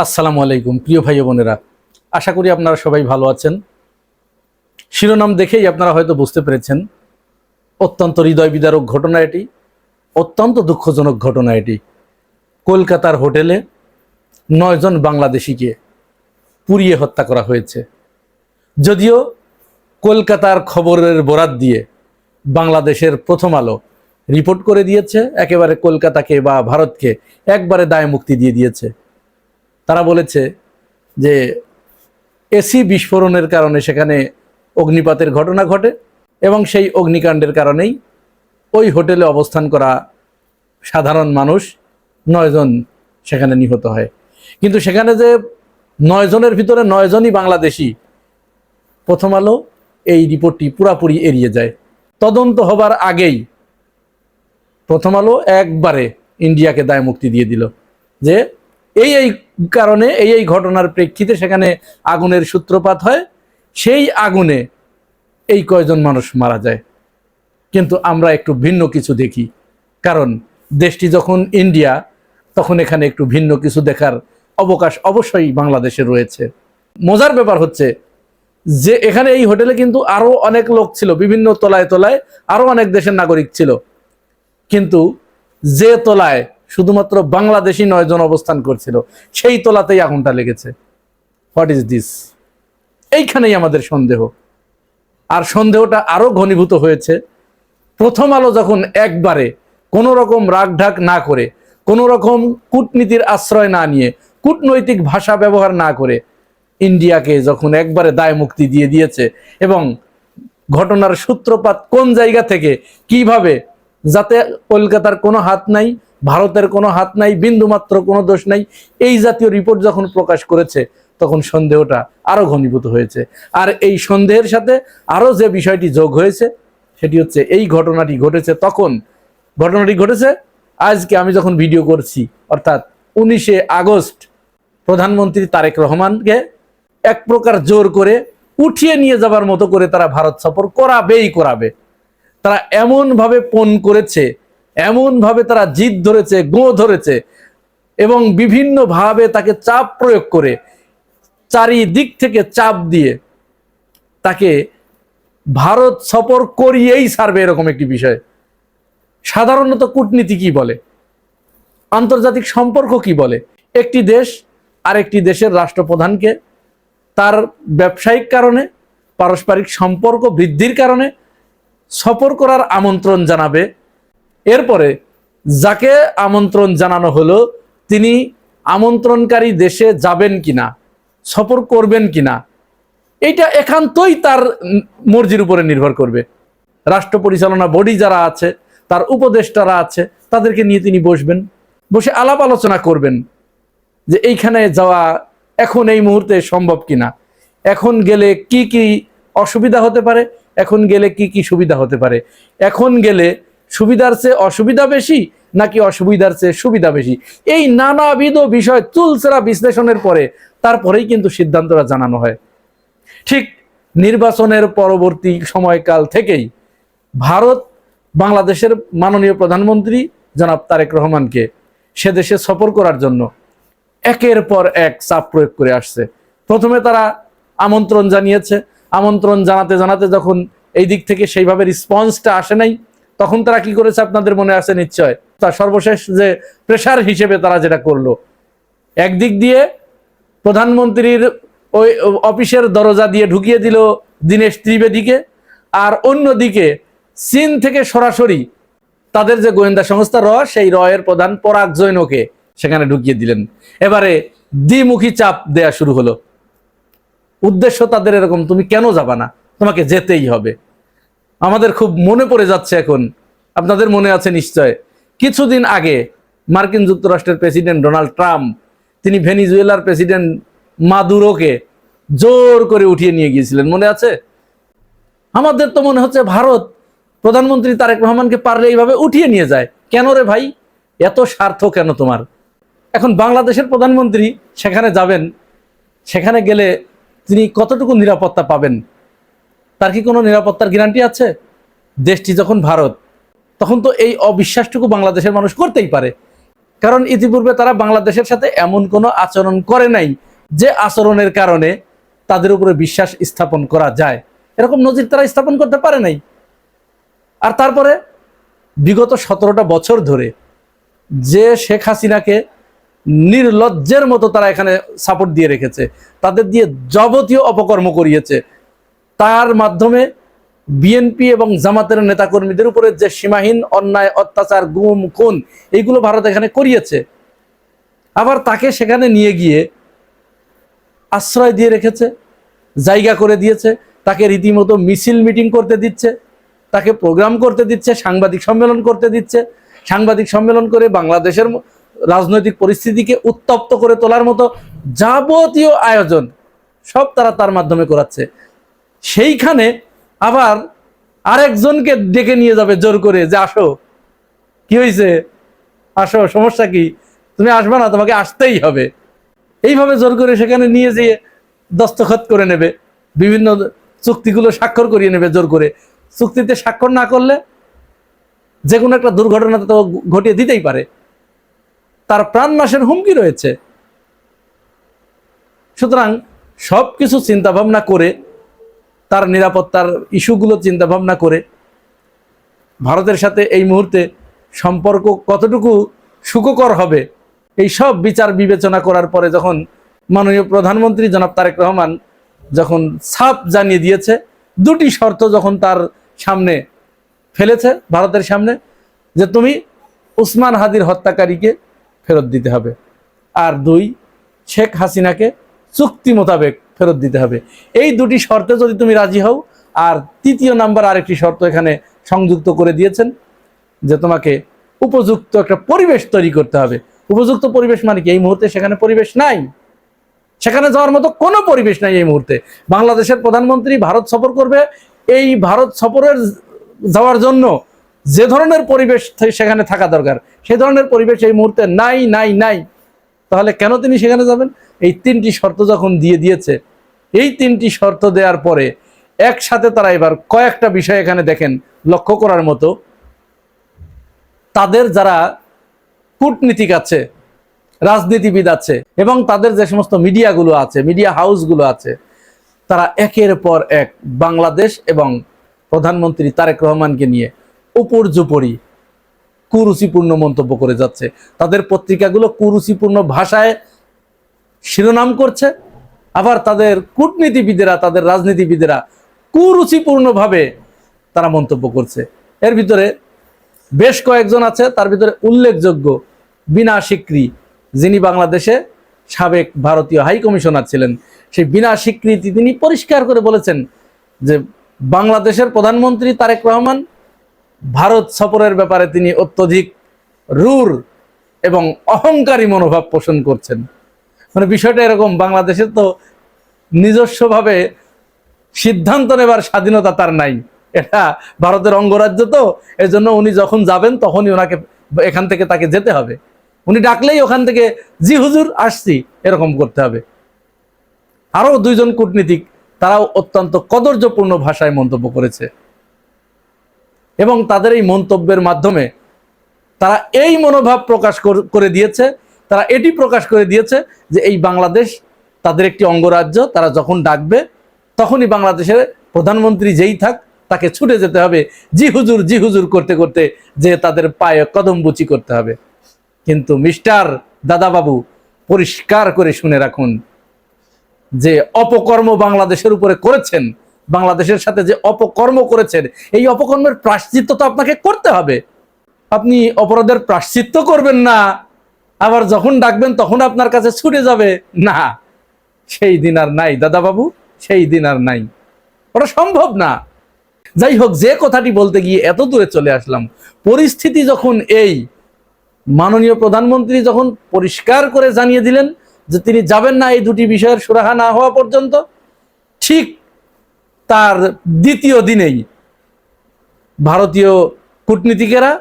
আসসালামু আলাইকুম প্রিয় ভাই বোনেরা, আশা করি আপনারা সবাই ভালো আছেন। শিরোনাম দেখেই আপনারা হয়তো বুঝতে পেরেছেন অত্যন্ত হৃদয় বিদারক ঘটনা এটি, অত্যন্ত দুঃখজনক ঘটনা এটি। কলকাতার হোটেলে 9 জন বাংলাদেশিকে পুড়িয়ে হত্যা করা হয়েছে। যদিও কলকাতার খবরের বরাত দিয়ে বাংলাদেশের প্রথম আলো রিপোর্ট করে দিয়েছে, একেবারে কলকাতাকে বা ভারতকে একবারে দায় মুক্তি দিয়ে দিয়েছে। তারা বলেছে যে এসি বিস্ফোরণের কারণে সেখানে অগ্নিপাতের ঘটনা ঘটে এবং সেই অগ্নিকাণ্ডের কারণেই ওই হোটেলে অবস্থান করা সাধারণ মানুষ 9 জন সেখানে নিহত হয়। কিন্তু সেখানে যে 9 জনের ভিতরে 9 জনই বাংলাদেশি, প্রথম আলো এই রিপোর্টটি পুরাপুরি এড়িয়ে যায়। তদন্ত হবার আগেই প্রথম আলো একবারে ইন্ডিয়াকে দায় মুক্তি দিয়ে দিল যে এই কারণে এই ঘটনার প্রেক্ষিতে সেখানে আগুনের সূত্রপাত হয়, সেই আগুনে এই কয়জন মানুষ মারা যায়। কিন্তু আমরা একটু ভিন্ন কিছু দেখি, কারণ দেশটি যখন ইন্ডিয়া, তখন এখানে একটু ভিন্ন কিছু দেখার অবকাশ অবশ্যই বাংলাদেশে রয়েছে। মজার ব্যাপার হচ্ছে যে এখানে এই হোটেলে কিন্তু আরো অনেক লোক ছিল, বিভিন্ন তলায় তলায় আরো অনেক দেশের নাগরিক ছিল, কিন্তু যে তলায় শুধুমাত্র বাংলাদেশি 9 জন অবস্থান করছিল সেই তলাতেই আগুনটা লেগেছে। What is this? এইখানেই আমাদের সন্দেহ। আর সন্দেহটা আরো ঘনীভূত হয়েছে প্রথম আলো যখন একবারে কোনো রকম রাগঢাক না করে, কোনো রকম কূটনীতির আশ্রয় না নিয়ে, কূটনৈতিক ভাষা ব্যবহার না করে ইন্ডিয়াকে যখন একবারে দায় মুক্তি দিয়ে দিয়েছে এবং ঘটনার সূত্রপাত কোন জায়গা থেকে কিভাবে, যাতে কলকাতার কোনো হাত নাই, ভারতের কোনো হাত নাই, বিন্দুমাত্র কোনো দোষ নাই, এই জাতীয় রিপোর্ট যখন প্রকাশ করেছে তখন সন্দেহটা আরো ঘনীভূত হয়েছে। আর এই সন্দেহের সাথে আরো যে বিষয়টি যোগ হয়েছে সেটি হচ্ছে এই ঘটনাটি ঘটেছে আজকে আমি যখন ভিডিও করছি, অর্থাৎ 19শে আগস্ট প্রধানমন্ত্রী তারেক রহমানকে এক প্রকার জোর করে উঠিয়ে নিয়ে যাবার মতো করে তারা ভারত সফর করাবে। তারা এমন ভাবে পণ করেছে, এমন ভাবে তারা জিদ ধরেছে, ধরেছে এবং বিভিন্ন ভাবে তাকে চাপ প্রয়োগ করে, চারিদিক থেকে চাপ দিয়ে তাকে ভারত সফর করিয়েই ছাড়বে, এরকম একটি বিষয়। সাধারণত কূটনীতি কি বলে, আন্তর্জাতিক সম্পর্ক কি বলে? একটি দেশ আরেকটি দেশের রাষ্ট্রপ্রধানকে তার ব্যবসায়িক কারণে, পারস্পরিক সম্পর্ক বৃদ্ধির কারণে সফর করার আমন্ত্রণ জানাবে। এরপরে যাকে আমন্ত্রণ জানানো হলো তিনি আমন্ত্রণকারী দেশে যাবেন কিনা, সফর করবেন কিনা, এইটা একান্তই তার মর্জির উপরে নির্ভর করবে। রাষ্ট্র পরিচালনা বডি যারা আছে, তার উপদেষ্টারা আছে, তাদেরকে নিয়ে তিনি বসে আলাপ আলোচনা করবেন যে এইখানে যাওয়া এখন এই মুহূর্তে সম্ভব কিনা, এখন গেলে কি কি অসুবিধা হতে পারে, এখন গেলে কি কি সুবিধা হতে পারে, এখন গেলে সুবিধার চেয়ে অসুবিধা বেশি নাকি অসুবিধার চেয়ে সুবিধা বেশি, এই নানাবিধ বিষয় চুলচেরা বিশ্লেষণের পরে তারপরেই কিন্তু সিদ্ধান্তটা জানানো হয়। ঠিক নির্বাচনের পরবর্তী সময়কাল থেকেই ভারত বাংলাদেশের মাননীয় প্রধানমন্ত্রী জনাব তারেক রহমানকে সে দেশে সফর করার জন্য একের পর এক চাপ প্রয়োগ করে আসছে। প্রথমে তারা আমন্ত্রণ জানিয়েছে, আমন্ত্রণ জানাতে যখন এই দিক থেকে সেইভাবে রেসপন্সটা আসে নাই, তখন তারা কি করেছে আপনাদের মনে আছে নিশ্চয়। তার সর্বশেষ যে প্রেসার হিসেবে তারা যেটা করলো, একদিক দিয়ে প্রধানমন্ত্রীর ওই অফিসের দরজা দিয়ে ঢুকিয়ে দিল দীনেশ ত্রিবেদীকে, আর অন্যদিকে চীন থেকে সরাসরি তাদের যে গোয়েন্দা সংস্থা সেই এর প্রধান পরাগ জৈনকে সেখানে ঢুকিয়ে দিলেন। এবারে দ্বিমুখী চাপ দেয়া শুরু হলো। উদ্দেশ্য তাদের এরকম, তুমি কেন যাবা না, তোমাকে যেতেই হবে। আমাদের খুব মনে পড়ে যাচ্ছে এখন, আপনাদের মনে আছে নিশ্চয়, কিছুদিন আগে মার্কিন যুক্তরাষ্ট্রের প্রেসিডেন্ট ডোনাল্ড ট্রাম্প তিনি ভেনিজুয়েলার প্রেসিডেন্ট মাদুরোকে জোর করে উঠিয়ে নিয়ে গিয়েছিলেন, মনে আছে? আমাদের তো মনে হচ্ছে ভারত প্রধানমন্ত্রী তারেক রহমানকে পারলে এইভাবে উঠিয়ে নিয়ে যায়। কেন রে ভাই, এত স্বার্থ কেন তোমার? এখন বাংলাদেশের প্রধানমন্ত্রী সেখানে যাবেন, সেখানে গেলে তিনি কতটুকু নিরাপত্তা পাবেন? তার কি কোনো নিরাপত্তার গ্যারান্টি আছে? দেশটি যখন ভারত, তখন তো এই অবিশ্বাসটুকু বাংলাদেশের মানুষ করতেই পারে। কারণ ইতিপূর্বে তারা বাংলাদেশের সাথে এমন কোনো আচরণ করে নাই যে আচরণের কারণে তাদের উপরে বিশ্বাস স্থাপন করা যায়, এরকম নজির তারা স্থাপন করতে পারে নাই। আর তারপরে বিগত 17টা বছর ধরে যে শেখ হাসিনাকে নির্লজ্জের মতো তারা এখানে সাপোর্ট দিয়ে রেখেছে, তাদের দিয়ে যাবতীয় অপকর্ম করিয়েছে, তার মাধ্যমে বিএনপি এবং জামাতের নেতাকর্মীদের উপরে যে সীমাহীন অন্যায়, অত্যাচার, গুম, খুন এইগুলো ভারত এখানে করিয়েছে। আবার তাকে সেখানে নিয়ে গিয়ে আশ্রয় দিয়ে রেখেছে, জায়গা করে দিয়েছে, তাকে রীতিমতো মিছিল মিটিং করতে দিচ্ছে, তাকে প্রোগ্রাম করতে দিচ্ছে, সাংবাদিক সম্মেলন করতে দিচ্ছে, সাংবাদিক সম্মেলন করে বাংলাদেশের রাজনৈতিক পরিস্থিতিকে উত্তপ্ত করে তোলার মতো যাবতীয় আয়োজন সব তারা তার মাধ্যমে করাচ্ছে। সেইখানে আবার আরেকজনকে ডেকে নিয়ে যাবে জোর করে, যে আসো, কি হয়েছে, আসো, সমস্যা কি, তুমি আসবে না, তোমাকে আসতেই হবে। এইভাবে জোর করে সেখানে নিয়ে যেয়ে দস্তখত করে নেবে, বিভিন্ন চুক্তিগুলো স্বাক্ষর করিয়ে নেবে জোর করে। চুক্তিতে স্বাক্ষর না করলে যে কোনো একটা দুর্ঘটনা তো ঘটিয়ে দিতেই পারে, তার প্রাণ নাশের হুমকি রয়েছে। সুতরাং সবকিছু চিন্তা ভাবনা করে, তার নিরাপত্তার ইস্যুগুলো চিন্তা ভাবনা করে ভারতের সাথে এই মুহূর্তে সম্পর্ক কতটুকু সুখকর হবে, এই সব বিচার বিবেচনা করার পরে যখন মাননীয় প্রধানমন্ত্রী জনাব তারেক রহমান যখন ছাপ জানিয়ে দিয়েছে, দুটি শর্ত যখন তার সামনে ফেলেছে, ভারতের সামনে, যে তুমি উসমান হাদির হত্যাকারীকে ফেরত দিতে হবে, আর 2, শেখ হাসিনাকে চুক্তি মোতাবেক ফেরত দিতে হবে। এই দুটি শর্তে যদি তুমি রাজি হও, আর 3 নাম্বার আরেকটি শর্ত এখানে সংযুক্ত করে দিয়েছেন, যে তোমাকে উপযুক্ত একটা পরিবেশ তৈরি করতে হবে। উপযুক্ত পরিবেশ মানে কি? এই মুহূর্তে সেখানে পরিবেশ নাই, সেখানে যাওয়ার মতো কোনো পরিবেশ নাই এই মুহূর্তে। বাংলাদেশের প্রধানমন্ত্রী ভারত সফর করবে, এই ভারত সফরের যাওয়ার জন্য যে ধরনের পরিবেশ সেখানে থাকা দরকার, সেই ধরনের পরিবেশ এই মুহূর্তে নাই নাই নাই। তাহলে কেন তিনি সেখানে যাবেন? এই 3টি শর্ত যখন দিয়ে দিয়েছে, এই 3টি শর্ত দেওয়ার পরে একসাথে তারা এবার কয়েকটা বিষয় এখানে দেখেন লক্ষ্য করার মতো। তাদের যারা কূটনীতিক আছে, রাজনীতিবিদ আছে, এবং তাদের যে সমস্ত মিডিয়াগুলো আছে, মিডিয়া হাউসগুলো আছে, তারা একের পর এক বাংলাদেশ এবং প্রধানমন্ত্রী তারেক রহমানকে নিয়ে উপর্যুপরি কুরুচিপূর্ণ মন্তব্য করে যাচ্ছে। তাদের পত্রিকাগুলো কুরুচিপূর্ণ ভাষায় শিরোনাম করছে, আবার তাদের কূটনীতিবিদেরা, তাদের রাজনীতিবিদেরা কুরুচিপূর্ণভাবে তারা মন্তব্য করছে। এর ভিতরে বেশ কয়েকজন আছে, তার ভিতরে উল্লেখযোগ্য বিনা স্বীকৃতি, যিনি বাংলাদেশে সাবেক ভারতীয় হাই কমিশনার ছিলেন, সেই বিনা স্বীকৃতি তিনি পরিষ্কার করে বলেছেন যে বাংলাদেশের প্রধানমন্ত্রী তারেক রহমান ভারত সফরের ব্যাপারে তিনি অত্যধিক রূঢ় এবং অহংকারী মনোভাব পোষণ করছেন। মানে বিষয়টা এরকম, বাংলাদেশের তো নিজস্বভাবে সিদ্ধান্ত নেবার স্বাধীনতা তার নাই, এটা ভারতের অঙ্গরাজ্য, তো এজন্য উনি যখন যাবেন তখনই ওনাকে এখান থেকে তাকে যেতে হবে, উনি ডাকলেই ওখান থেকে জি হুজুর আসছি এরকম করতে হবে। আরো 2 জন কূটনীতিক, তারাও অত্যন্ত কদর্যপূর্ণ ভাষায় মন্তব্য করেছে, এবং তাদের এই মন্তব্যের মাধ্যমে তারা এই মনোভাব প্রকাশ করে দিয়েছে, তারা এটি প্রকাশ করে দিয়েছে যে এই বাংলাদেশ তাদের একটি অঙ্গরাজ্য, তারা যখন ডাকবে তখনই বাংলাদেশের প্রধানমন্ত্রী যেই থাক তাকে ছুটে যেতে হবে, জি হুজুর করতে করতে, যে তাদের পায়ে কদম বুচি করতে হবে। কিন্তু মিস্টার দাদাবাবু, পরিষ্কার করে শুনে রাখুন, যে অপকর্ম বাংলাদেশের উপরে করেছেন, বাংলাদেশের সাথে যে অপকর্ম করেছেন, এই অপকর্মের প্রায়শ্চিত্ত তো আপনাকে করতে হবে। আপনি অপরাধের প্রায়শ্চিত্ত করবেন না, আবার যখন ডাকবেন তখন আপনার কাছে ছুটে যাবে, না, সেই দিন আর নাই দাদাবাবু, সেই দিন আর নাই, ওটা সম্ভব না। যাই হোক, যে কথাটি বলতে গিয়ে এত দূরে চলে আসলাম, পরিস্থিতি যখন এই, মাননীয় প্রধানমন্ত্রী যখন পরিষ্কার করে জানিয়ে দিলেন যে তিনি যাবেন না এই 2টি বিষয়ের সুরাহা না হওয়া পর্যন্ত, ঠিক তার 2য় দিনেই ভারতীয় কূটনীতিকেরা,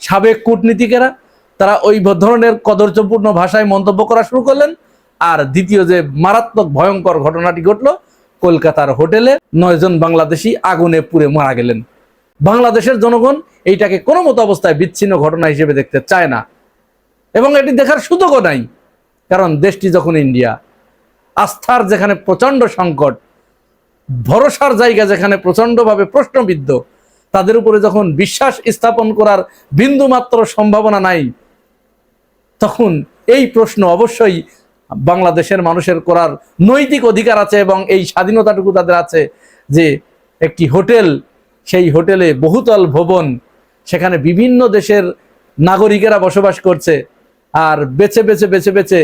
সাবেক কূটনীতিকেরা, তারা ওই ধরনের কদর্যপূর্ণ ভাষায় মন্তব্য করা শুরু করলেন। আর দ্বিতীয় যে মারাত্মক ভয়ঙ্কর ঘটনাটি ঘটলো, কলকাতার হোটেলে 9 জন বাংলাদেশি আগুনে পুড়ে মারা গেলেন। বাংলাদেশের জনগণ এইটাকে কোনো মতো অবস্থায় বিচ্ছিন্ন ঘটনা হিসেবে দেখতে চায় না, এবং এটি দেখার সুযোগও নাই। কারণ দেশটি যখন ইন্ডিয়া, আস্থার যেখানে প্রচণ্ড সংকট, ভরসার জায়গা যেখানে প্রচণ্ডভাবে প্রশ্নবিদ্ধ, তাদের উপরে যখন বিশ্বাস স্থাপন করার বিন্দুমাত্র সম্ভাবনা নাই, তখন এই প্রশ্ন অবশ্যই বাংলাদেশের মানুষের করার নৈতিক অধিকার আছে এবং এই স্বাধীনতাটুকু তাদের আছে যে একটি হোটেল, সেই হোটেলে বহুতল ভবন, সেখানে বিভিন্ন দেশের নাগরিকেরা বসবাস করছে, আর বেছে বেছে বেছে বেছে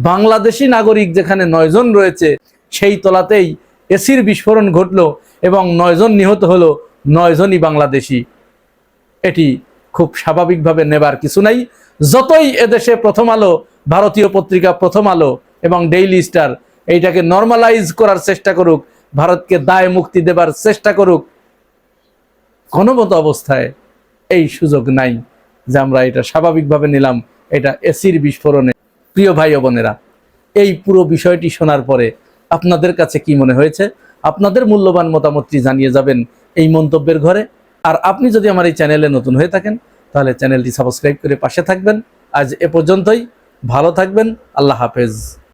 বাংলাদেশি নাগরিক যেখানে 9 জন রয়েছে, সেই তলাতেই এসির বিস্ফোরণ ঘটলো এবং 9 জন নিহত হলো, 9 জনই বাংলাদেশি। এটি খুব স্বাভাবিকভাবে নেবার কিছু নাই। যতই এদেশে প্রথম আলো, ভারতীয় পত্রিকা প্রথম আলো এবং ডেইলি স্টার এইটাকে নর্মালাইজ করার চেষ্টা করুক, ভারতকে দায় মুক্তি দেবার চেষ্টা করুক, কোনোমতো অবস্থায় এই সুযোগ নাই যে আমরা এটা স্বাভাবিকভাবে নিলাম এটা এসির বিস্ফোরণে। প্রিয় ভাই ও বোনেরা, এই পুরো বিষয়টি শোনার পরে আপনাদের কাছে কি মনে হয়েছে? আপনাদের মূল্যবান মতামতটি জানিয়ে যাবেন এই মন্তব্যের ঘরে। আর আপনি যদি আমার এই চ্যানেলে নতুন হয়ে থাকেন তাহলে চ্যানেলটি সাবস্ক্রাইব করে পাশে থাকবেন। আজ এ পর্যন্তই, ভালো থাকবেন, আল্লাহ হাফেজ।